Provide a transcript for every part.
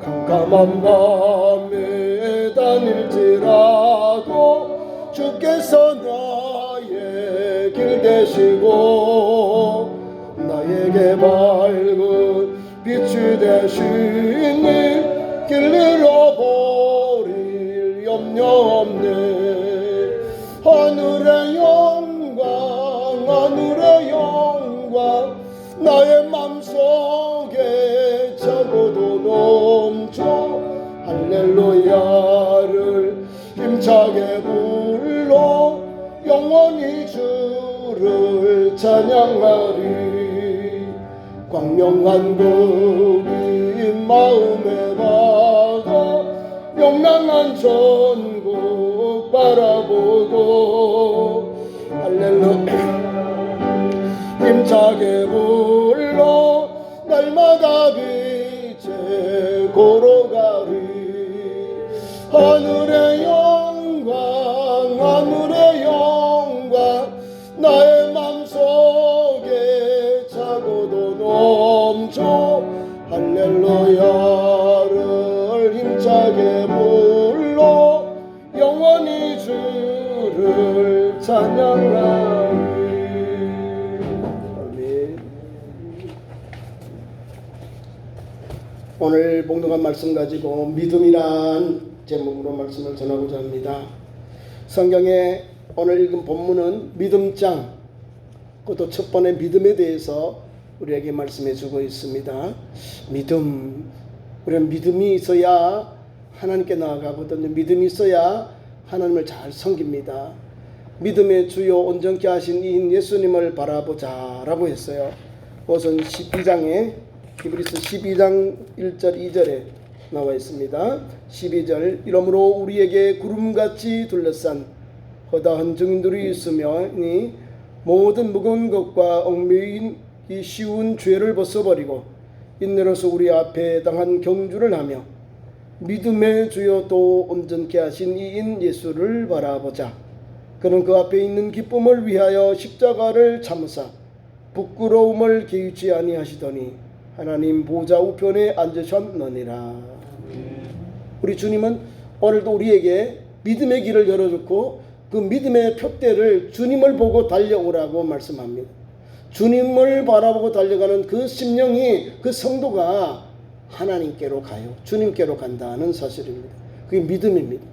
캄캄한 밤에 다닐지라도 주께서 나의 길 되시고 나에게 밝은 빛이 되시니 길 잃어버릴 염려 없네. 하늘의 영광 하늘의 영광 나의 맘속에 차고도 넘쳐 할렐루야를 힘차게 불러 영원히 주를 찬양하리. 광명한 그이 마음에 박아 명랑한 전국 바라보고 할렐루야 힘차게 불러 날마다 빛에 걸어가리. 하늘의 영광 하늘의 영광 나의 맘속에 차고도 넘쳐 할렐루야를 힘차게 불러 영원히 주를 찬양하리. 오늘 봉독한 말씀 가지고 믿음이란 제목으로 말씀을 전하고자 합니다. 성경에 오늘 읽은 본문은 믿음장, 그것도 첫 번의 믿음에 대해서 우리에게 말씀해 주고 있습니다. 믿음, 우리는 믿음이 있어야 하나님께 나아가거든요. 믿음이 있어야 하나님을 잘 섬깁니다. 믿음의 주요 온전케 하신 이인 예수님을 바라보자 라고 했어요. 우선 12장에 히브리서 12장 1절 2절에 나와 있습니다. 12절 이러므로 우리에게 구름같이 둘러싼 허다한 증인들이 있으며 이 모든 무거운 것과 얽매이기 쉬운 죄를 벗어버리고 인내로서 우리 앞에 당한 경주를 하며 믿음의 주요 또 온전케 하신 이인 예수를 바라보자. 그는 그 앞에 있는 기쁨을 위하여 십자가를 참으사 부끄러움을 개의치 아니하시더니 하나님 보좌 우편에 앉으셨느니라. 우리 주님은 오늘도 우리에게 믿음의 길을 열어줬고 그 믿음의 푯대를 주님을 보고 달려오라고 말씀합니다. 주님을 바라보고 달려가는 그 심령이, 그 성도가 하나님께로 가요. 주님께로 간다는 사실입니다. 그게 믿음입니다.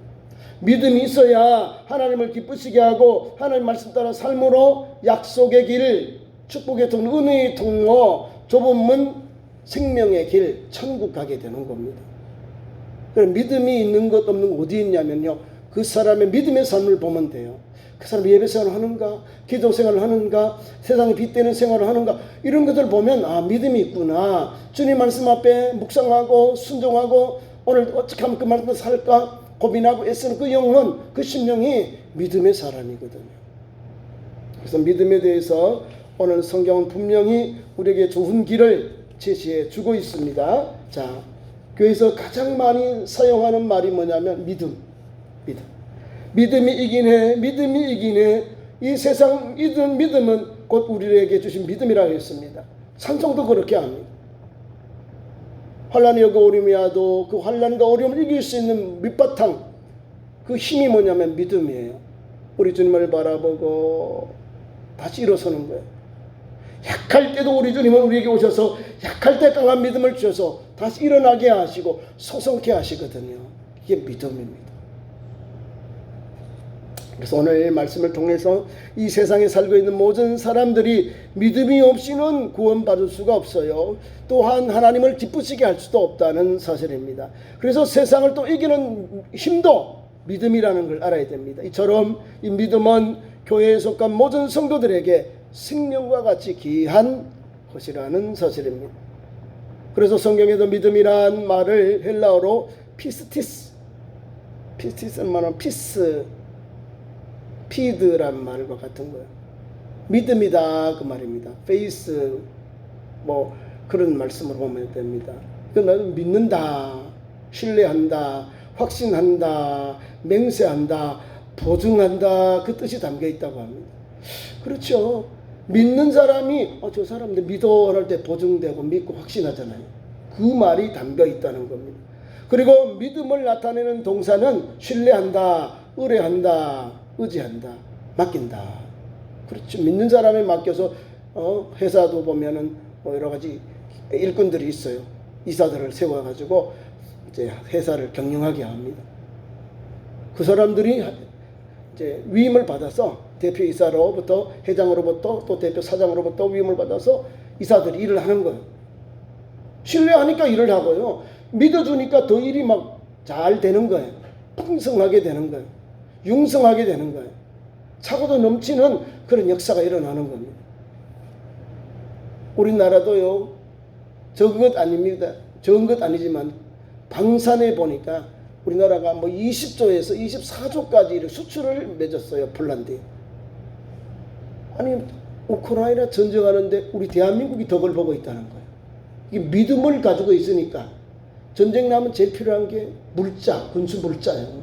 믿음이 있어야 하나님을 기쁘시게 하고 하나님 말씀 따라 삶으로 약속의 길, 축복의 통로, 은혜의 통로, 좁은 문, 생명의 길, 천국 가게 되는 겁니다. 그럼 믿음이 있는 것 없는 것 어디 있냐면요, 그 사람의 믿음의 삶을 보면 돼요. 그 사람이 예배 생활을 하는가, 기도 생활을 하는가, 세상에 빗대는 생활을 하는가, 이런 것들을 보면 아, 믿음이 있구나. 주님 말씀 앞에 묵상하고 순종하고 오늘 어떻게 하면 그 말씀을 살까 고민하고 애쓰는 그 영혼, 그 심령이 믿음의 사람이거든요. 그래서 믿음에 대해서 오늘 성경은 분명히 우리에게 좋은 길을 제시해 주고 있습니다. 자, 교회에서 가장 많이 사용하는 말이 뭐냐면 믿음. 믿음이 이긴 해, 믿음이 이긴 해. 이 세상 믿음은 곧 우리에게 주신 믿음이라고 했습니다. 찬송도 그렇게 합니다. 환난이 오고 어려움이 와도 그 환난과 어려움을 이길 수 있는 밑바탕, 그 힘이 뭐냐면 믿음이에요. 우리 주님을 바라보고 다시 일어서는 거예요. 약할 때도 우리 주님은 우리에게 오셔서 약할 때 강한 믿음을 주셔서 다시 일어나게 하시고 소성케 하시거든요. 이게 믿음입니다. 그래서 오늘 말씀을 통해서 이 세상에 살고 있는 모든 사람들이 믿음이 없이는 구원받을 수가 없어요. 또한 하나님을 기쁘시게 할 수도 없다는 사실입니다. 그래서 세상을 또 이기는 힘도 믿음이라는 걸 알아야 됩니다. 이처럼 이 믿음은 교회에 속한 모든 성도들에게 생명과 같이 귀한 것이라는 사실입니다. 그래서 성경에도 믿음이란 말을 헬라어로 피스티스는 말은 피드란 말과 같은 거예요. 믿음이다 그 말입니다. 페이스 뭐 그런 말씀으로 보면 됩니다. 그건 믿는다, 신뢰한다, 확신한다, 맹세한다, 보증한다 그 뜻이 담겨 있다고 합니다. 그렇죠. 믿는 사람이 저 사람들 믿어 할 때 보증되고 믿고 확신하잖아요. 그 말이 담겨 있다는 겁니다. 그리고 믿음을 나타내는 동사는 신뢰한다, 의뢰한다, 의지한다, 맡긴다. 그렇죠. 믿는 사람에 맡겨서 회사도 보면은 여러 가지 일꾼들이 있어요. 이사들을 세워가지고 이제 회사를 경영하게 합니다. 그 사람들이 이제 위임을 받아서 대표이사로부터 회장으로부터 또 대표 사장으로부터 위임을 받아서 이사들이 일을 하는 거예요. 신뢰하니까 일을 하고요. 믿어주니까 더 일이 막 잘 되는 거예요. 풍성하게 되는 거예요. 융성하게 되는 거예요. 차고도 넘치는 그런 역사가 일어나는 겁니다. 우리나라도요, 적은 것 아닙니다. 적은 것 아니지만 방산에 보니까 우리나라가 뭐 20조에서 24조까지 수출을 맺었어요. 폴란드에. 아니 우크라이나 전쟁하는데 우리 대한민국이 덕을 보고 있다는 거예요. 이게 믿음을 가지고 있으니까. 전쟁 나면 제일 필요한 게 물자, 군수 물자예요.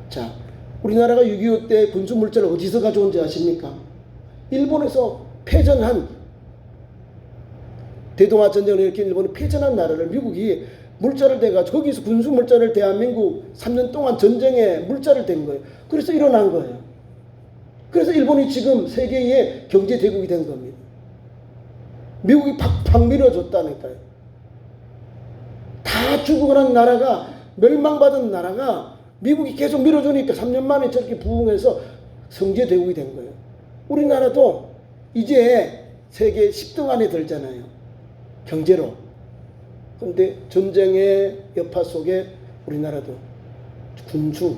자, 우리나라가 6.25 때 군수 물자를 어디서 가져온지 아십니까? 일본에서 패전한, 대동아 전쟁을 일으킨 일본이 패전한 나라를 미국이 물자를 대가지고 거기서 군수 물자를 대한민국 3년 동안 전쟁에 물자를 댄 거예요. 그래서 일어난 거예요. 그래서 일본이 지금 세계의 경제 대국이 된 겁니다. 미국이 팍팍 밀어줬다니까요. 다 죽어가는 나라가, 멸망받은 나라가 미국이 계속 밀어주니까 3년 만에 저렇게 부흥해서 성제 대국이 된 거예요. 우리나라도 이제 세계 10등 안에 들잖아요. 경제로. 그런데 전쟁의 여파 속에 우리나라도 군수,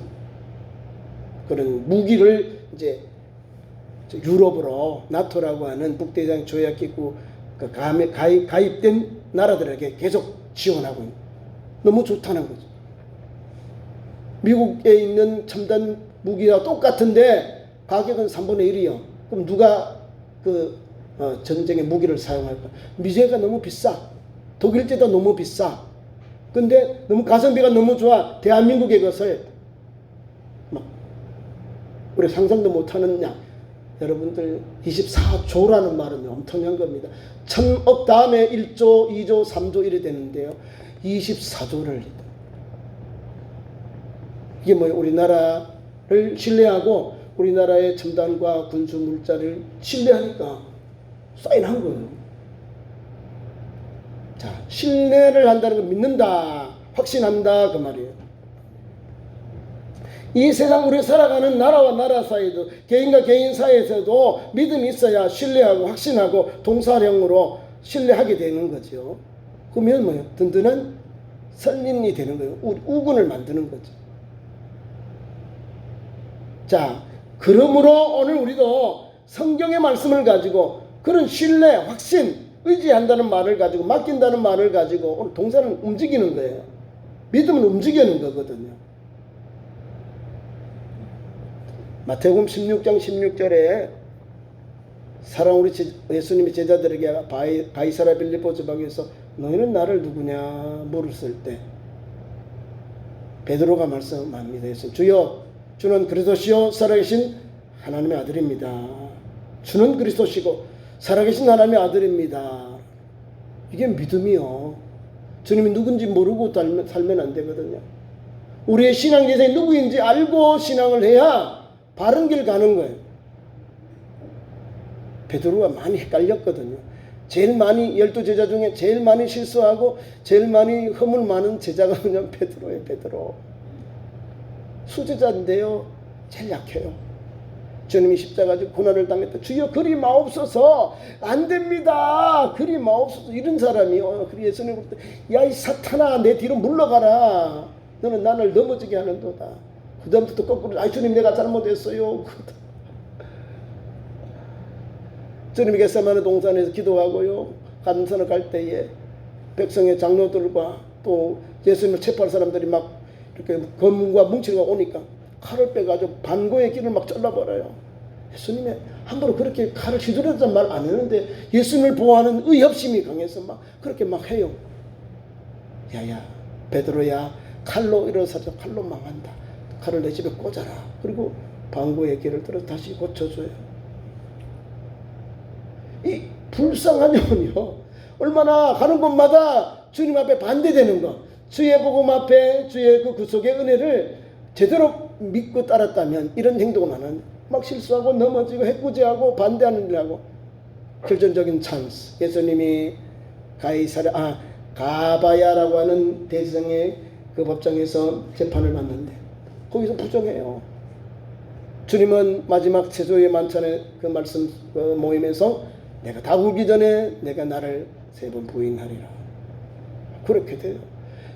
그런 무기를 이제 유럽으로 나토라고 하는 북대장 조약기구 가입된 나라들에게 계속 지원하고 있는, 너무 좋다는 거죠. 미국에 있는 첨단 무기와 똑같은데 가격은 3분의 1이요. 그럼 누가 전쟁의 무기를 사용할까? 미제가 너무 비싸. 독일제도 너무 비싸. 근데 너무 가성비가 너무 좋아. 대한민국의 것을 막 우리 상상도 못하는 양. 여러분들 24조라는 말은 엄청난 겁니다. 1000억 다음에 1조, 2조, 3조 이래 되는데요. 24조를 이게 뭐예요? 우리나라를 신뢰하고 우리나라의 첨단과 군수 물자를 신뢰하니까 사인한 거예요. 자, 신뢰를 한다는 걸 믿는다, 확신한다 그 말이에요. 이 세상 우리 살아가는 나라와 나라 사이도, 개인과 개인 사이에서도 믿음이 있어야 신뢰하고 확신하고 동사령으로 신뢰하게 되는 거죠. 그러면 뭐예요? 든든한 선린이 되는 거예요. 우군을 만드는 거죠. 자, 그러므로 오늘 우리도 성경의 말씀을 가지고 그런 신뢰, 확신, 의지한다는 말을 가지고, 맡긴다는 말을 가지고 오늘 동사는 움직이는 거예요. 믿음은 움직이는 거거든요. 마태복음 16장 16절에 사랑 우리 예수님이 제자들에게 가이사랴 빌립보 지방에서 너희는 나를 누구냐 물었을 때 베드로가 말씀합니다. 주여, 주는 그리스도시요 살아계신 하나님의 아들입니다. 주는 그리스도시고 살아계신 하나님의 아들입니다. 이게 믿음이요. 주님이 누군지 모르고 살면 안 되거든요. 우리의 신앙 예생이 누구인지 알고 신앙을 해야 바른 길 가는 거예요. 베드로가 많이 헷갈렸거든요. 제일 많이 12제자 중에 제일 많이 실수하고 제일 많이 허물 많은 제자가 그냥 베드로예요. 베드로. 수제자인데요. 제일 약해요. 주님이 십자가 지고 고난을 당했다. 주여 그리 마옵소서. 안 됩니다. 그리 마옵소서. 이런 사람이요. 그리 예수님 볼 때 야 이 사탄아 내 뒤로 물러가라. 너는 나를 넘어지게 하는도다. 그 다음부터 거꾸로 아 주님 내가 잘못했어요. 주님이 겟세마네 동산에서 기도하고요. 감산을 갈 때에 백성의 장로들과 또 예수님을 체포할 사람들이 막 이렇게 검과 뭉치가 오니까 칼을 빼가지고 반고의 길을 막 잘라버려요. 예수님이 함부로 그렇게 칼을 휘두르던 말 안 했는데 예수님을 보호하는 의협심이 강해서 막 그렇게 막 해요. 야야 베드로야 칼로 일어서서 칼로 망한다. 칼을 내 집에 꽂아라. 그리고 방구의 길을 들어서 다시 고쳐줘요. 이 불쌍한 영은요. 얼마나 가는 곳마다 주님 앞에 반대되는 거. 주의 복음 앞에 주의 그 구속의 은혜를 제대로 믿고 따랐다면 이런 행동을 하는 막 실수하고 넘어지고 해코지하고 반대하는 일하고 결정적인 찬스. 예수님이 가바야라고 하는 대성의 그 법정에서 재판을 받는데 거기서 부정해요. 주님은 마지막 제조의 만찬의 그 말씀 그 모임에서 내가 다 울기 전에 내가 나를 3번 부인하리라. 그렇게 돼요.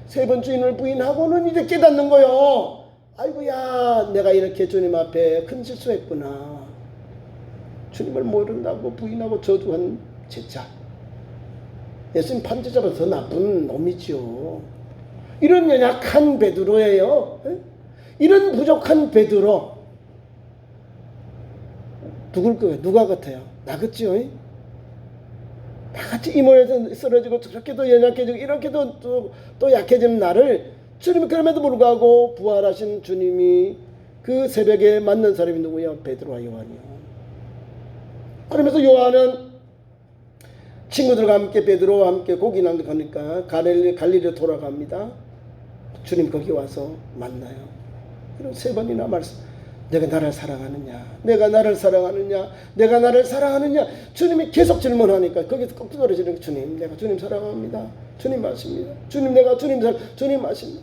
3번 주인을 부인하고는 이제 깨닫는 거요. 아이고야, 내가 이렇게 주님 앞에 큰 실수했구나. 주님을 모른다고 부인하고 저주한 제자. 예수님 판지자보다 더 나쁜 놈이지요. 이런 연약한 베드로예요. 이런 부족한 베드로. 누가 같아요? 나 같지요? 나같이 이 모양에서 쓰러지고 저렇게도 연약해지고 이렇게도 또 약해지는 나를 주님이 그럼에도 불구하고 부활하신 주님이 그 새벽에 만난 사람이 누구야? 베드로와 요한이요. 그러면서 요한은 친구들과 함께 베드로와 함께 고기 낭독하니까 갈릴리로 돌아갑니다. 주님 거기 와서 만나요. 그리고 3번이나 말씀. 내가 나를 사랑하느냐? 내가 나를 사랑하느냐? 내가 나를 사랑하느냐? 주님이 계속 질문하니까 거기서 꼭 떨어지는 거. 주님, 내가 주님 사랑합니다. 주님 아십니다. 주님, 내가 주님 아십니다.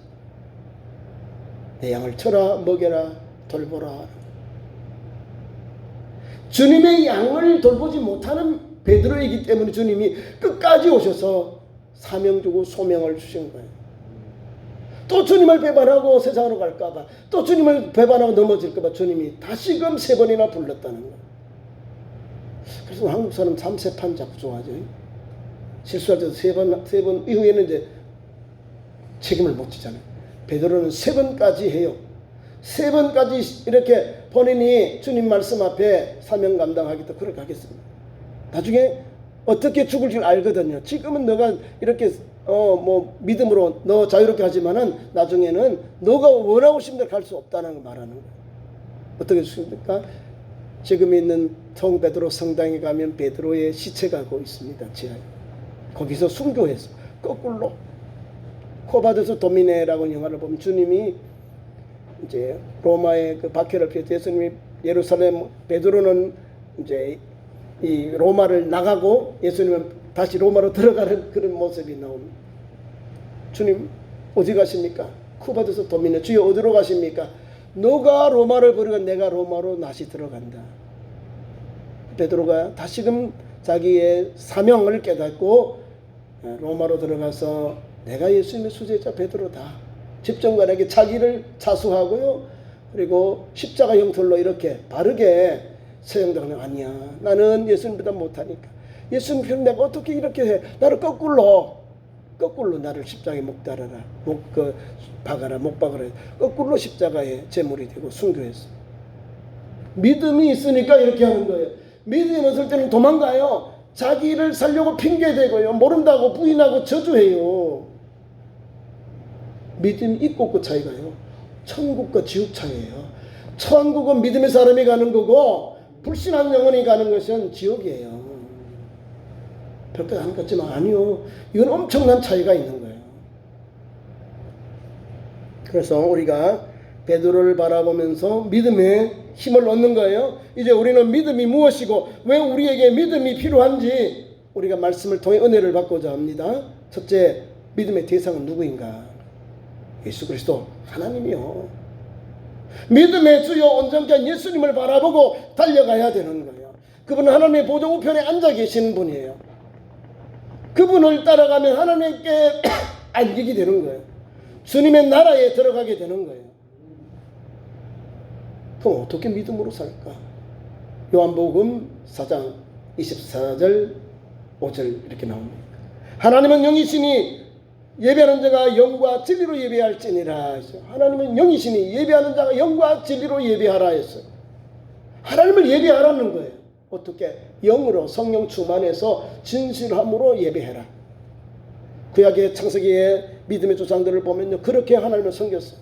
내 양을 쳐라, 먹여라, 돌보라. 주님의 양을 돌보지 못하는 베드로이기 때문에 주님이 끝까지 오셔서 사명 주고 소명을 주신 거예요. 또 주님을 배반하고 세상으로 갈까봐, 또 주님을 배반하고 넘어질까봐 주님이 다시금 3번이나 불렀다는 거예요. 그래서 한국 사람 3세판 자꾸 좋아하죠. 실수할 때도 3번 이후에는 이제 책임을 못 지잖아요. 베드로는 3번까지 해요. 3번까지 이렇게 본인이 주님 말씀 앞에 사명 감당하겠다 그렇게 하겠습니다. 나중에 어떻게 죽을 줄 알거든요. 지금은 너가 이렇게 믿음으로 너 자유롭게 하지만은 나중에는 너가 원하고 싶은 대로 갈 수 없다는 걸 말하는 거예요. 어떻게 죽습니까? 지금 있는 성 베드로 성당에 가면 베드로의 시체가 거기 있습니다. 지하에. 거기서 순교해서 거꾸로 코바드스 도미네라고 영화를 보면 주님이 이제 로마의 그 박해를 피해서 예수님이 예루살렘, 베드로는 이제 이 로마를 나가고 예수님은 다시 로마로 들어가는 그런 모습이 나옵니다. 주님 어디 가십니까? 쿠바드스 도미네. 주여 어디로 가십니까? 너가 로마를 버리고 내가 로마로 다시 들어간다. 베드로가 다시금 자기의 사명을 깨닫고 로마로 들어가서 내가 예수님의 수제자 베드로다. 집정관에게 자기를 자수하고요. 그리고 십자가 형틀로 이렇게 바르게 서영당하는 아니야. 나는 예수님보다 못하니까. 예수님 내가 어떻게 이렇게 해? 나를 거꾸로 나를 십자가에 못 달아라. 못 박아라. 거꾸로 십자가에 제물이 되고 순교했어. 믿음이 있으니까 이렇게 하는 거예요. 믿음이 없을 때는 도망가요. 자기를 살려고 핑계대고요. 모른다고 부인하고 저주해요. 믿음이 있고 없고 차이가요. 천국과 지옥 차이예요. 천국은 믿음의 사람이 가는 거고 불신한 영혼이 가는 것은 지옥이에요. 별거 안 같지만 아니요. 이건 엄청난 차이가 있는 거예요. 그래서 우리가 베드로를 바라보면서 믿음의 힘을 얻는 거예요. 이제 우리는 믿음이 무엇이고 왜 우리에게 믿음이 필요한지 우리가 말씀을 통해 은혜를 받고자 합니다. 첫째, 믿음의 대상은 누구인가? 예수 그리스도 하나님이요. 믿음의 주요 온전케 한 예수님을 바라보고 달려가야 되는 거예요. 그분은 하나님의 보좌 우편에 앉아 계시는 분이에요. 그분을 따라가면 하나님께 안기게 되는 거예요. 주님의 나라에 들어가게 되는 거예요. 그럼 어떻게 믿음으로 살까? 요한복음 4장 24절 5절 이렇게 나옵니다. 하나님은 영이시니 예배하는 자가 영과 진리로 예배할지니라 했어요. 하나님은 영이시니 예배하는 자가 영과 진리로 예배하라 했어요. 하나님을 예배하라는 거예요. 어떻게? 영으로 성령 충만해서 진실함으로 예배해라. 구약의 창세기의 믿음의 조상들을 보면요, 그렇게 하나님을 섬겼어요.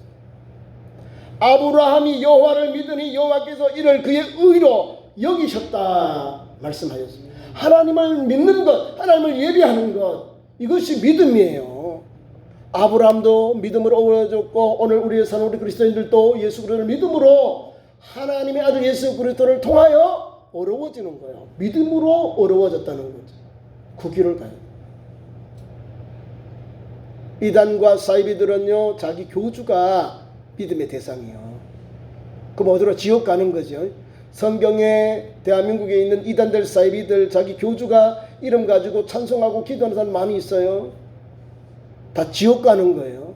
아브라함이 여호와를 믿으니 여호와께서 이를 그의 의로 여기셨다 말씀하셨습니다. 하나님을 믿는 것, 하나님을 예배하는 것, 이것이 믿음이에요. 아브라함도 믿음으로 어려졌고 오늘 우리의 사는 우리 그리스도인들도 예수 그리스도를 믿음으로 하나님의 아들 예수 그리스도를 통하여 어려워지는 거예요. 믿음으로 어려워졌다는 거죠. 그 길을 가요. 이단과 사이비들은요 자기 교주가 믿음의 대상이에요. 그럼 어디로 지옥 가는 거죠. 성경에 대한민국에 있는 이단들 사이비들 자기 교주가 이름 가지고 찬송하고 기도하는 사람 많이 있어요. 다 지옥 가는 거예요.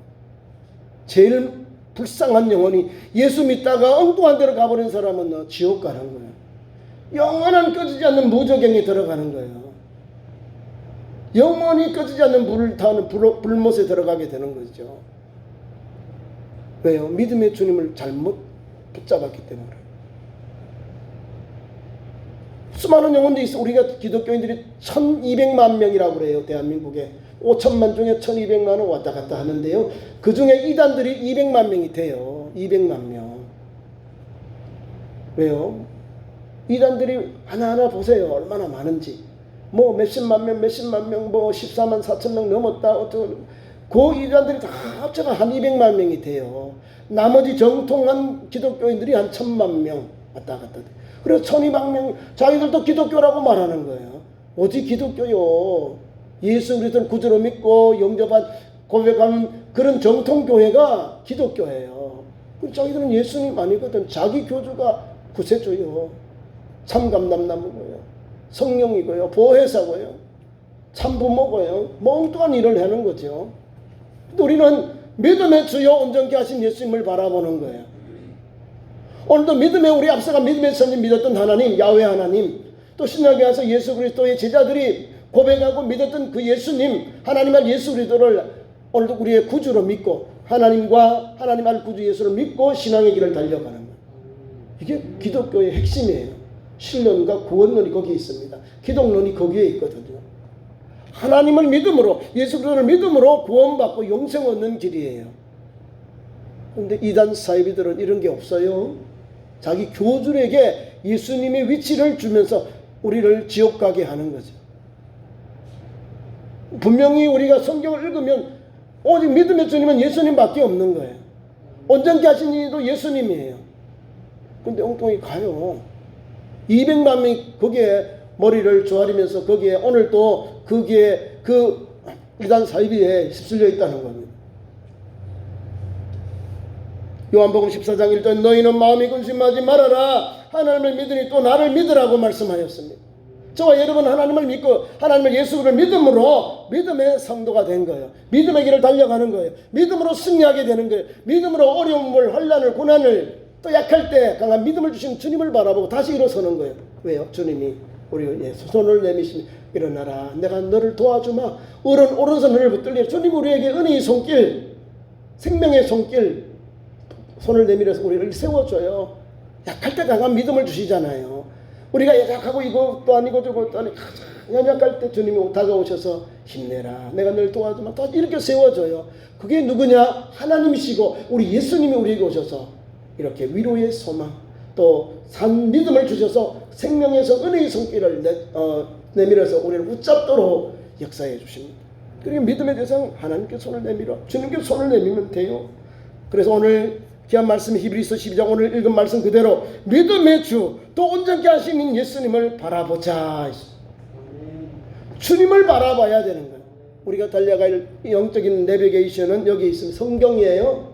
제일 불쌍한 영혼이 예수 믿다가 엉뚱한 데로 가버린 사람은 지옥 가는 거예요. 영원한 꺼지지 않는 무저갱에 들어가는 거예요. 영원히 꺼지지 않는 불을 타는 불못에 들어가게 되는 거죠. 왜요? 믿음의 주님을 잘못 붙잡았기 때문에. 수많은 영혼들이 있어. 우리가 기독교인들이 1200만 명이라고 그래요. 대한민국에 5천만 중에 1200만은 왔다 갔다 하는데요. 그 중에 이단들이 200만 명이 돼요. 200만 명. 왜요? 이단들이 하나하나 보세요. 얼마나 많은지. 뭐 몇십만 명, 몇십만 명, 뭐 14만 4천 명 넘었다. 그 이단들이 다 합쳐가 한 200만 명이 돼요. 나머지 정통한 기독교인들이 한 1000만 명 왔다 갔다 돼요. 그래서 1200명, 자기들도 기독교라고 말하는 거예요. 어디 기독교요? 예수 그리스도를 구주로 믿고 영접한 고백하는 그런 정통교회가 기독교예요. 자기들은 예수님 아니거든. 자기 교주가 구세주요. 참감남나무고요. 성령이고요. 보혜사고요. 참부모고요. 멍뚱한 일을 하는 거죠. 우리는 믿음의 주요 온전케 하신 예수님을 바라보는 거예요. 오늘도 믿음의 우리 앞서가 믿음의 선진 믿었던 하나님, 야훼 하나님, 또 신약에 와서 예수 그리스도의 제자들이 고백하고 믿었던 그 예수님, 하나님의 예수 그리스도를 오늘도 우리의 구주로 믿고 하나님과 하나님 알 구주 예수를 믿고 신앙의 길을 달려가는 거예요. 이게 기독교의 핵심이에요. 신론과 구원론이 거기에 있습니다. 기독론이 거기에 있거든요. 하나님을 믿음으로 예수 그리스도를 믿음으로 구원받고 영생 얻는 길이에요. 그런데 이단 사이비들은 이런 게 없어요. 자기 교주에게 예수님의 위치를 주면서 우리를 지옥 가게 하는 거죠. 분명히 우리가 성경을 읽으면 오직 믿음의 주님은 예수님밖에 없는 거예요. 온전케 하신 이도 예수님이에요. 근데 엉뚱히 가요. 200만 명이 거기에 머리를 조아리면서 거기에 오늘도 거기에 그 이단 사이비에 휩쓸려 있다는 겁니다. 요한복음 14장 1절 너희는 마음이 근심하지 말아라. 하나님을 믿으니 또 나를 믿으라고 말씀하였습니다. 저와 여러분 하나님을 믿고 하나님을 예수를 믿음으로 믿음의 성도가 된 거예요. 믿음의 길을 달려가는 거예요. 믿음으로 승리하게 되는 거예요. 믿음으로 어려움을 환난을 고난을 또 약할 때 강한 믿음을 주신 주님을 바라보고 다시 일어서는 거예요. 왜요? 주님이 우리 손을 내미시니 일어나라. 내가 너를 도와주마. 오른손 너를 붙들리라. 주님 우리에게 은혜의 손길, 생명의 손길, 손을 내밀어서 우리를 세워줘요. 약할 때 강한 믿음을 주시잖아요. 우리가 약하고 이것도 아니고 저것도 아니고 연약할 때 주님이 다가오셔서 힘내라. 내가 널 도와주마. 또 이렇게 세워줘요. 그게 누구냐? 하나님이시고 우리 예수님이 우리에게 오셔서 이렇게 위로의 소망 또 산 믿음을 주셔서 생명에서 은혜의 손길을 내밀어서 우리를 붙잡도록 역사해 주십니다. 그리고 믿음의 대상 하나님께 손을 내밀어 주님께 손을 내밀면 돼요. 그래서 오늘 귀한 말씀 히브리서 12장 오늘 읽은 말씀 그대로 믿음의 주 또 온전케 하시는 예수님을 바라보자. 주님을 바라봐야 되는 거예요. 우리가 달려갈 영적인 내비게이션은 여기 있습니다. 성경이에요.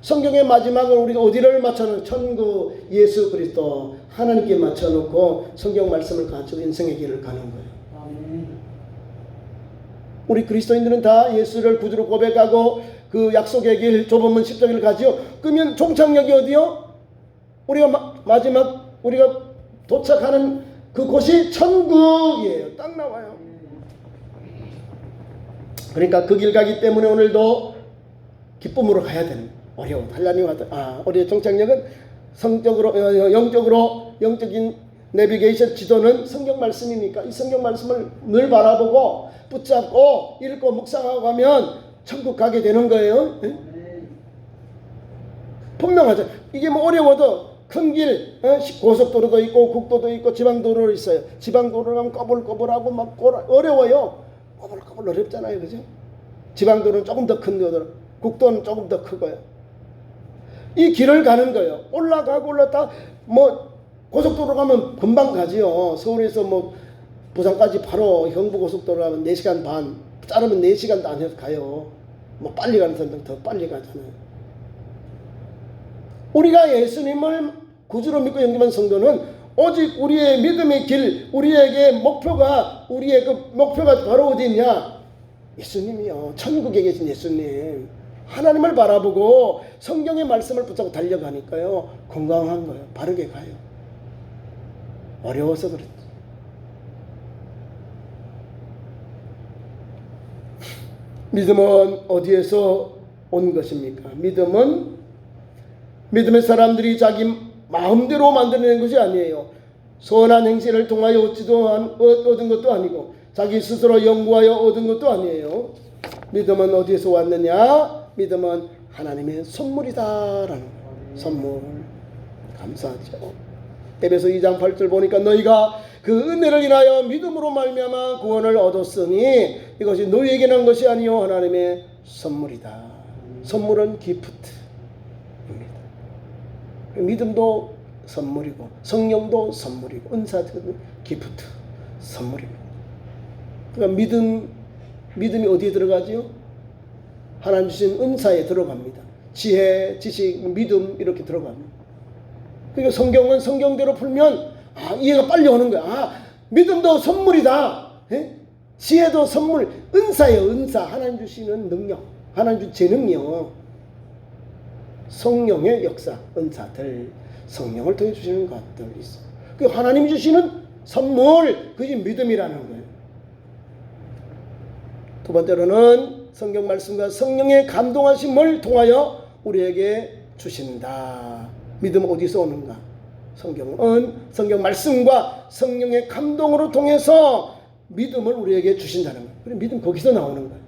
성경의 마지막은 우리가 어디를 맞춰놓은 천국 예수 그리스도 하나님께 맞춰놓고 성경 말씀을 가지고 인생의 길을 가는 거예요. 우리 그리스도인들은 다 예수를 구주로 고백하고 그 약속의 길 좁은 문 십자가를 가지요. 그러면 종착역이 어디요? 우리가 마지막 우리가 도착하는 그곳이 천국이에요. 딱 나와요. 그러니까 그 길 가기 때문에 오늘도 기쁨으로 가야 되는 어려운 하나님 우리의 종착역은 성적으로 영적인 내비게이션 지도는 성경 말씀이니까 이 성경 말씀을 늘 바라보고 붙잡고 읽고 묵상하고 가면 천국 가게 되는 거예요. 네? 분명하죠. 이게 뭐 어려워도 큰 길, 고속도로도 있고 국도도 있고 지방도로 있어요. 지방도로는 꼬불꼬불하고 막 어려워요. 꼬불꼬불 어렵잖아요, 그죠? 지방도로는 조금 더 큰 거더라. 국도는 조금 더 크고요. 이 길을 가는 거예요. 올라가고 올라다 뭐 고속도로 가면 금방 가지요. 서울에서 뭐 부산까지 바로 경부고속도로 가면 4시간 반, 자르면 4시간도 안 해서 가요. 뭐 빨리 가는 사람들은 더 빨리 가잖아요. 우리가 예수님을 구주로 믿고 영접한 성도는 오직 우리의 믿음의 길, 우리에게 우리의 그 목표가 바로 어디 있냐? 예수님이요. 천국에 계신 예수님. 하나님을 바라보고 성경의 말씀을 붙잡고 달려가니까요. 건강한 거예요. 바르게 가요. 어려워서 그렇지. 믿음은 어디에서 온 것입니까? 믿음은 믿음의 사람들이 자기 마음대로 만들어낸 것이 아니에요. 선한 행실을 통하여 얻은 것도 아니고 자기 스스로 연구하여 얻은 것도 아니에요. 믿음은 어디에서 왔느냐? 믿음은 하나님의 선물이다라는 거예요. 선물. 감사하죠. 에베소 2장 8절 보니까 너희가 그 은혜를 인하여 믿음으로 말미암아 구원을 얻었으니 이것이 너희에게 난 것이 아니요 하나님의 선물이다. 선물은 기프트입니다. 믿음도 선물이고 성령도 선물이고 은사도 기프트 선물입니다. 그러니까 믿음이 어디에 들어가지요? 하나님 주신 은사에 들어갑니다. 지혜, 지식, 믿음 이렇게 들어갑니다. 그러니까 성경은 성경대로 풀면 이해가 빨리 오는 거야. 믿음도 선물이다. 예? 지혜도 선물, 은사예요. 은사. 하나님 주시는 능력, 하나님 주신 재능이요. 성령의 역사, 은사들, 성령을 통해 주시는 것들 있어. 그 하나님이 주시는 선물, 그게 믿음이라는 거예요. 두 번째로는 성경 말씀과 성령의 감동하심을 통하여 우리에게 주신다. 믿음은 어디서 오는가? 성경은 성경 말씀과 성령의 감동으로 통해서 믿음을 우리에게 주신다는 거예요. 그럼 믿음 거기서 나오는 거예요.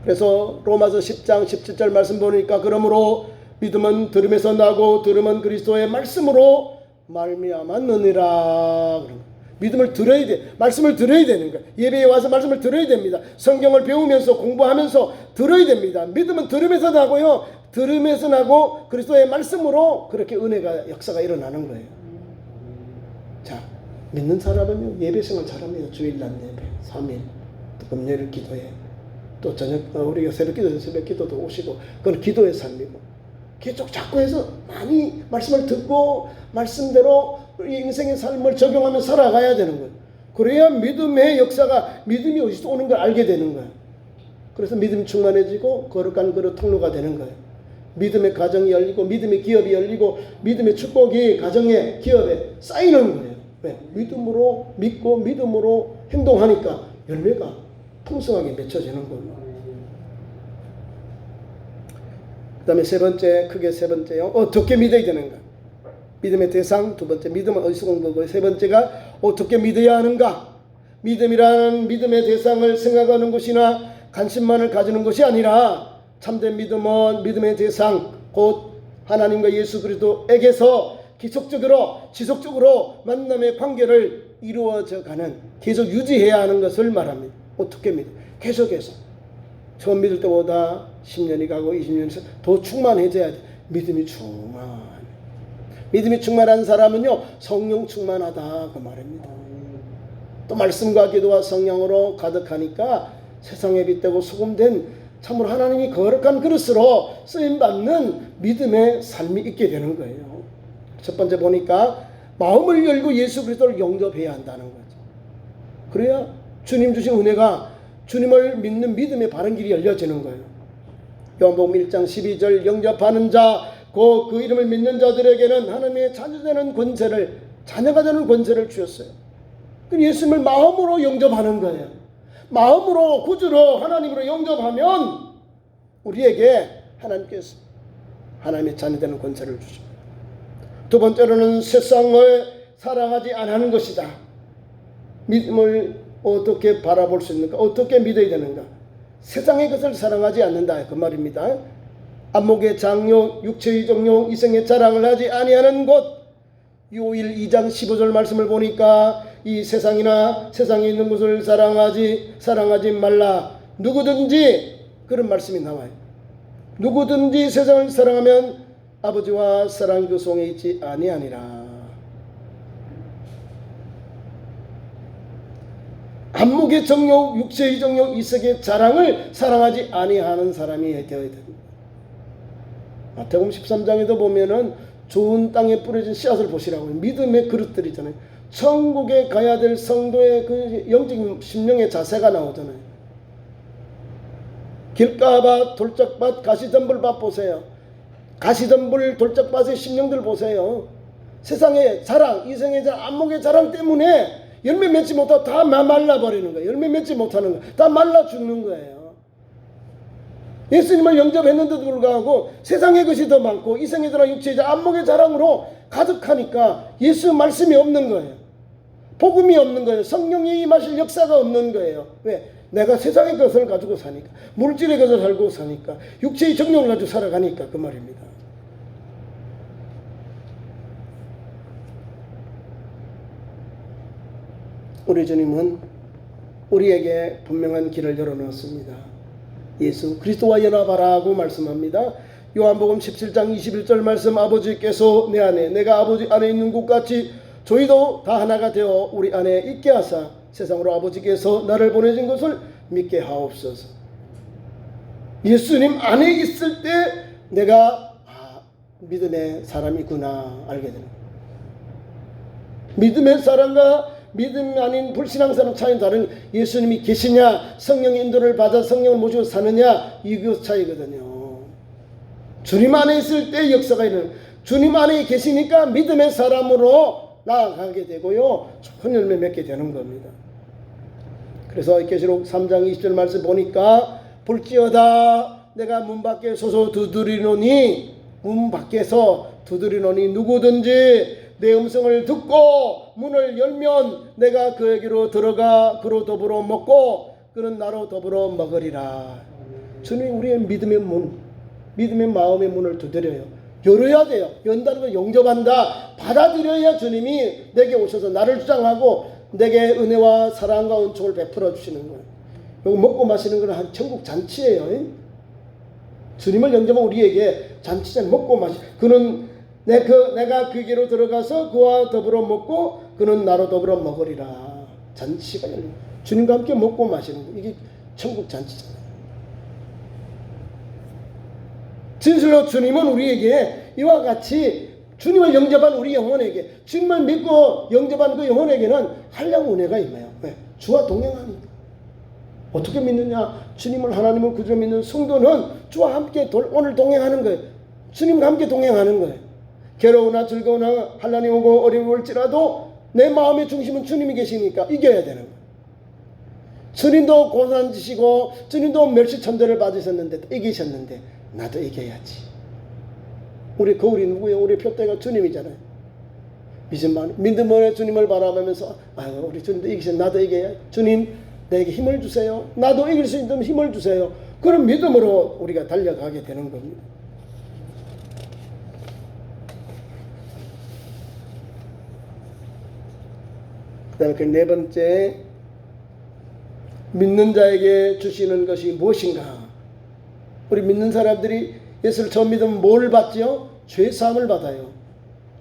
그래서 로마서 10장 17절 말씀 보니까 그러므로 믿음은 들음에서 나고 들음은 그리스도의 말씀으로 말미암았느니라. 믿음을 들어야 돼. 말씀을 들어야 되는 거예요. 예배에 와서 말씀을 들어야 됩니다. 성경을 배우면서 공부하면서 들어야 됩니다. 믿음은 들음에서 나고요. 들음에서 나고 그리스도의 말씀으로 그렇게 은혜가 역사가 일어나는 거예요. 자, 믿는 사람은요 예배생활 잘합니다. 주일날 예배, 3일, 또 금요일 기도회, 또 저녁 우리가 새벽 기도에서 새벽 기도도 오시고 그건 기도의 삶이고 계속 자꾸 해서 많이 말씀을 듣고 말씀대로 우리 인생의 삶을 적용하며 살아가야 되는 거예요. 그래야 믿음의 역사가 믿음이 어디서 오는 걸 알게 되는 거예요. 그래서 믿음이 충만해지고 거룩한 그릇 통로가 되는 거예요. 믿음의 가정이 열리고 믿음의 기업이 열리고 믿음의 축복이 가정에 기업에 쌓이는 거예요. 왜? 믿음으로 믿고 믿음으로 행동하니까 열매가 풍성하게 맺혀지는 거예요. 그 다음에 크게 세 번째요. 어떻게 믿어야 되는가? 믿음의 대상, 두 번째 믿음은 어디서 온 거고, 세 번째가 어떻게 믿어야 하는가? 믿음이라는 믿음의 대상을 생각하는 것이나 관심만을 가지는 것이 아니라 참된 믿음은 믿음의 대상 곧 하나님과 예수 그리스도에게서 지속적으로 만남의 관계를 이루어져가는 계속 유지해야 하는 것을 말합니다. 어떻게 믿어? 계속해서 처음 믿을 때보다 10년이 가고 20년이 더 충만해져야 돼. 믿음이 충만한 사람은요 성령 충만하다 그 말입니다. 또 말씀과 기도와 성령으로 가득하니까 세상에 빛되고 소금된 참으로 하나님이 거룩한 그릇으로 쓰임받는 믿음의 삶이 있게 되는 거예요. 첫 번째 보니까 마음을 열고 예수 그리스도를 영접해야 한다는 거죠. 그래야 주님 주신 은혜가 주님을 믿는 믿음의 바른 길이 열려지는 거예요. 요한복음 1장 12절 영접하는 자 곧 그 이름을 믿는 자들에게는 하나님의 자녀가 되는 권세를 주셨어요. 그 예수님을 마음으로 영접하는 거예요. 마음으로 구주로 하나님으로 영접하면 우리에게 하나님께서 하나님의 자녀 되는 권세를 주십니다. 두 번째로는 세상을 사랑하지 않는 것이다. 믿음을 어떻게 바라볼 수 있는가? 어떻게 믿어야 되는가? 세상의 것을 사랑하지 않는다 그 말입니다. 안목의 장려, 육체의 정욕, 이생의 자랑을 하지 아니하는 것. 요일 2장 15절 말씀을 보니까 이 세상이나 세상에 있는 것을 사랑하지 말라. 누구든지 그런 말씀이 나와요. 누구든지 세상을 사랑하면 아버지와 사랑이 그 속에 있지 아니하니라. 안목의 정욕, 육체의 정욕, 이색의 자랑을 사랑하지 아니하는 사람이 되어야 됩니다. 마태복음 13장에도 보면은 좋은 땅에 뿌려진 씨앗을 보시라고요. 믿음의 그릇들이잖아요. 천국에 가야 될 성도의 그 영적 심령의 자세가 나오잖아요. 길가밭, 돌짝밭, 가시덤불밭 보세요. 가시덤불, 돌짝밭의 심령들 보세요. 세상의 자랑, 이생의 자랑, 안목의 자랑 때문에 열매 맺지 못하고 다 말라버리는 거예요. 열매 맺지 못하는 거예요. 다 말라 죽는 거예요. 예수님을 영접했는데도 불구하고 세상의 것이 더 많고 이생의 자랑, 육체의 자랑, 안목의 자랑으로 가득하니까 예수 말씀이 없는 거예요. 복음이 없는 거예요. 성령이 임하실 역사가 없는 거예요. 왜? 내가 세상의 것을 가지고 사니까, 물질의 것을 가지고 사니까, 육체의 정욕을 가지고 살아가니까 그 말입니다. 우리 주님은 우리에게 분명한 길을 열어놓았습니다. 예수 그리스도와 연합하라고 말씀합니다. 요한복음 17장 21절 말씀, 아버지께서 내 안에 내가 아버지 안에 있는 것 같이 저희도 다 하나가 되어 우리 안에 있게 하사 세상으로 아버지께서 나를 보내신 것을 믿게 하옵소서. 예수님 안에 있을 때 내가 믿음의 사람이구나 알게 되는 거예요. 믿음의 사람과 믿음 아닌 불신앙 사람 차이는 다른, 예수님이 계시냐, 성령의 인도를 받아 성령을 모시고 사느냐, 이것 차이거든요. 주님 안에 있을 때 역사가 있는, 주님 안에 계시니까 믿음의 사람으로 나아가게 되고요, 좋은 열매 맺게 되는 겁니다. 그래서 계시록 3장 20절 말씀 보니까 볼지어다 내가 문 밖에 서서 두드리노니, 문 밖에서 두드리노니 누구든지 내 음성을 듣고 문을 열면 내가 그에게로 들어가 그로 더불어 먹고 그는 나로 더불어 먹으리라. 주님이 우리의 믿음의 문, 믿음의 마음의 문을 두드려요. 열어야 돼요. 연다는 건 영접한다. 받아들여야 주님이 내게 오셔서 나를 주장하고 내게 은혜와 사랑과 은총을 베풀어 주시는 거예요. 이거 먹고 마시는 건 한 천국 잔치예요. 주님을 영접한 우리에게 잔치잖아요. 먹고 마시. 그는 내가 그에게로 들어가서 그와 더불어 먹고 그는 나로 더불어 먹으리라. 잔치가 열립니다. 주님과 함께 먹고 마시는 거. 이게 천국 잔치잖아요. 진실로 주님은 우리에게 이와 같이 주님을 영접한 우리 영혼에게, 주님을 믿고 영접한 그 영혼에게는 한량 은혜가 임해요. 왜? 주와 동행하니까. 어떻게 믿느냐? 주님을 하나님을 구주로 믿는 성도는 주와 함께 오늘 동행하는 거예요. 주님과 함께 동행하는 거예요. 괴로우나 즐거우나 환난이 오고 어려움이 올지라도 내 마음의 중심은 주님이 계시니까 이겨야 되는 거예요. 주님도 고난 지시고 주님도 멸시천대를 받으셨는데 이기셨는데 나도 이겨야지. 우리 거울이 누구예요? 우리 표대가 주님이잖아요. 믿음으로 주님을 바라보면서 우리 주님도 이기셨, 나도 이겨야. 주님 내게 힘을 주세요. 나도 이길 수 있는 힘을 주세요. 그런 믿음으로 우리가 달려가게 되는 겁니다. 그 다음에 그 네 번째, 믿는 자에게 주시는 것이 무엇인가? 우리 믿는 사람들이 예수를 처음 믿으면 뭘 받죠? 죄사함을 받아요.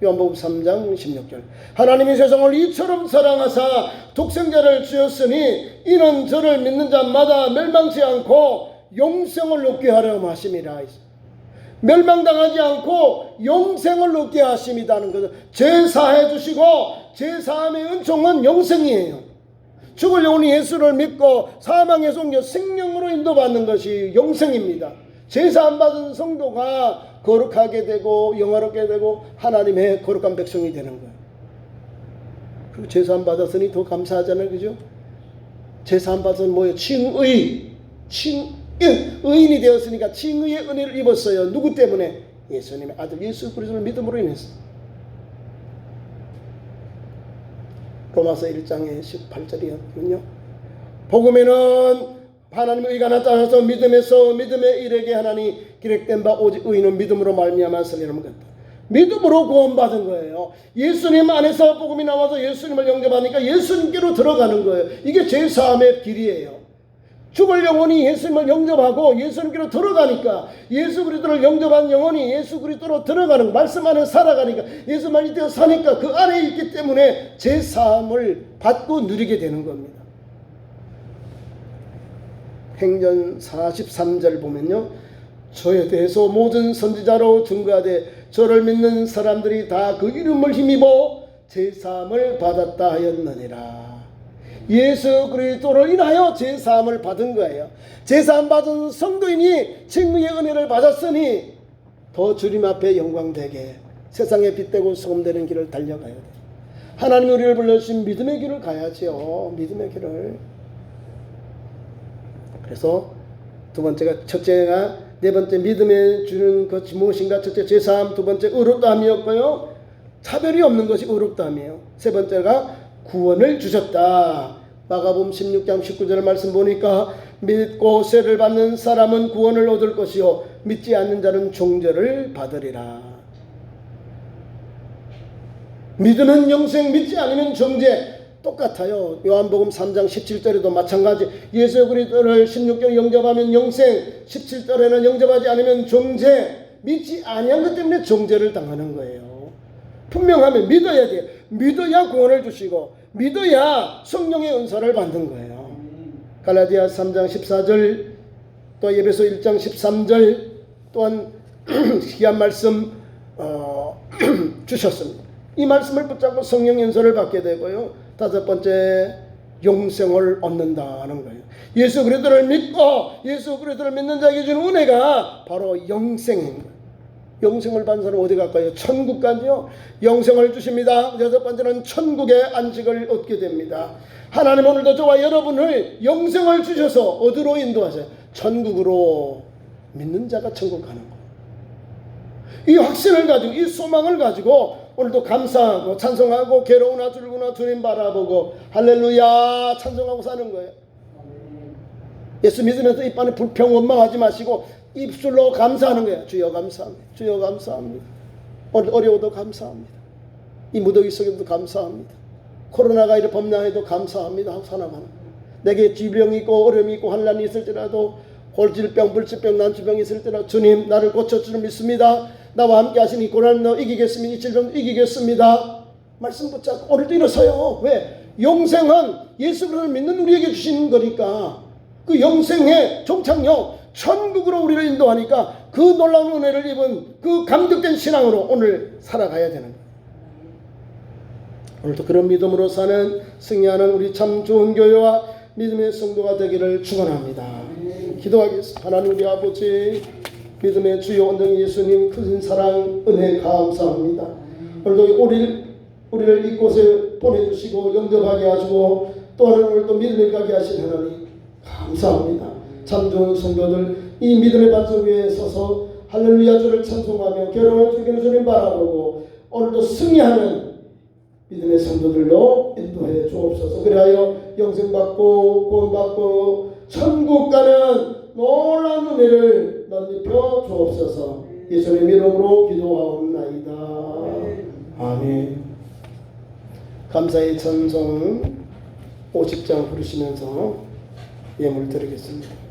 요한복음 3장 16절. 하나님이 세상을 이처럼 사랑하사 독생자를 주었으니 이는 저를 믿는 자마다 멸망치 않고 영생을 얻게 하려 하심이라. 멸망당하지 않고 영생을 얻게 하심이라는 것은 죄사해 주시고, 죄사함의 은총은 영생이에요. 죽을 영혼이 예수를 믿고 사망에서 옮겨 생명으로 인도받는 것이 영생입니다. 죄사함 받은 성도가 거룩하게 되고 영화롭게 되고 하나님의 거룩한 백성이 되는 거예요. 그리고 죄사함 받았으니 더 감사하잖아요. 그죠? 죄사함 받은 뭐예요? 칭의. 의인이 되었으니까 칭의의 은혜를 입었어요. 누구 때문에? 예수님의 아들 예수 그리스도를 믿음으로 인해서. 로마서 1장의 18절이거든요. 복음에는 하나님의 의가 나타나서 믿음에서 믿음에 이르게 하나니 기록된 바 오직 의인은 믿음으로 말미암아 살리는 것 같다. 믿음으로 구원받은 거예요. 예수님 안에서 복음이 나와서 예수님을 영접하니까 예수님께로 들어가는 거예요. 이게 제사함의 길이에요. 죽을 영혼이 예수님을 영접하고 예수님께로 들어가니까, 예수 그리스도를 영접한 영혼이 예수 그리스도로 들어가는, 말씀 안에 살아가니까, 예수 말씀대로 사니까 그 안에 있기 때문에 제사함을 받고 누리게 되는 겁니다. 행전 43절 보면요, 저에 대해서 모든 선지자로 증거하되 저를 믿는 사람들이 다 그 이름을 힘입어 제사함을 받았다 하였느니라. 예수 그리스도를 인하여 제사함을 받은 거예요. 제사함 받은 성도인이 생명의 은혜를 받았으니 더 주님 앞에 영광되게 세상에 빛되고 소금되는 길을 달려가야 돼요. 하나님이 우리를 불러주신 믿음의 길을 가야죠. 믿음의 길을. 그래서 두 번째가, 첫째가, 네 번째 믿음에 주는 것이 무엇인가? 첫째 제사함, 두 번째 의롭다함이었고요, 차별이 없는 것이 의롭다함이에요. 세 번째가 구원을 주셨다. 마가복음 16장 19절 말씀 보니까 믿고 세를 받는 사람은 구원을 얻을 것이요 믿지 않는 자는 종죄를 받으리라. 믿으면 영생, 믿지 않으면 정죄. 똑같아요. 요한복음 3장 17절에도 마찬가지. 예수 그리스도를 16절 영접하면 영생, 17절에는 영접하지 않으면 정죄. 믿지 아니한 것 때문에 정죄를 당하는 거예요. 분명하면 믿어야 돼요. 믿어야 구원을 주시고 믿어야 성령의 은사를 받는 거예요. 갈라디아 3장 14절, 또 에베소 1장 13절 또한 귀한 말씀 주셨습니다. 이 말씀을 붙잡고 성령 연설을 받게 되고요. 다섯 번째, 영생을 얻는다는 거예요. 예수 그리스도를 믿고 예수 그리스도를 믿는 자에게 주는 은혜가 바로 영생인 거예요. 영생을 받는 사람은 어디 갈까요? 천국 가죠. 영생을 주십니다. 여섯 번째는 천국의 안식을 얻게 됩니다. 하나님 오늘도 저와 여러분을 영생을 주셔서 어디로 인도하세요? 천국으로. 믿는 자가 천국 가는 거예요. 이 확신을 가지고, 이 소망을 가지고 오늘도 감사하고 찬송하고 괴로우나 즐거우나 주님 바라보고 할렐루야 찬송하고 사는 거예요. 예수 믿으면서 입안에 불평 원망하지 마시고 입술로 감사하는 거예요. 주여 감사합니다. 주여 감사합니다. 오늘 어려워도 감사합니다. 이 무더기 속에도 감사합니다. 코로나가 이렇게 범람해도 감사합니다 하고 살아가는 거예요. 내게 질병이 있고 어려움이 있고 환난이 있을지라도, 골질병, 불치병, 난치병이 있을지라도 주님 나를 고쳐주는 믿습니다. 나와 함께 하시니 이 고난도 이기겠습니다. 이 질병도 이기겠습니다. 말씀 붙잡고 오늘도 일어서요. 왜? 영생은 예수 그리스도를 믿는 우리에게 주시는 거니까, 그 영생의 종착역 천국으로 우리를 인도하니까 그 놀라운 은혜를 입은 그 감격된 신앙으로 오늘 살아가야 되는 거예요. 오늘도 그런 믿음으로 사는 승리하는 우리 참 좋은 교회와 믿음의 성도가 되기를 축원합니다. 기도하겠습니다. 하나님 우리 아버지, 믿음의 주요 원장 예수님 큰 사랑 은혜 감사합니다. 오늘도 우리를 이곳에 보내주시고 영접하게 하시고 또한 오늘도 믿음에 가게 하신 하나님 감사합니다. 참 좋은 성도들 이 믿음의 반석 위에 서서 할렐루야 주를 찬송하며 괴로운 주님을 주님 바라보고 오늘도 승리하는 믿음의 성도들로 인도해 주옵소서. 그리하여 영생받고 구원받고 천국 가는 놀라운 은혜를 덧입혀 주옵소서. 예수님의 이름으로 기도하옵나이다. 아멘. 감사의 찬송 50장 부르시면서 예물 드리겠습니다.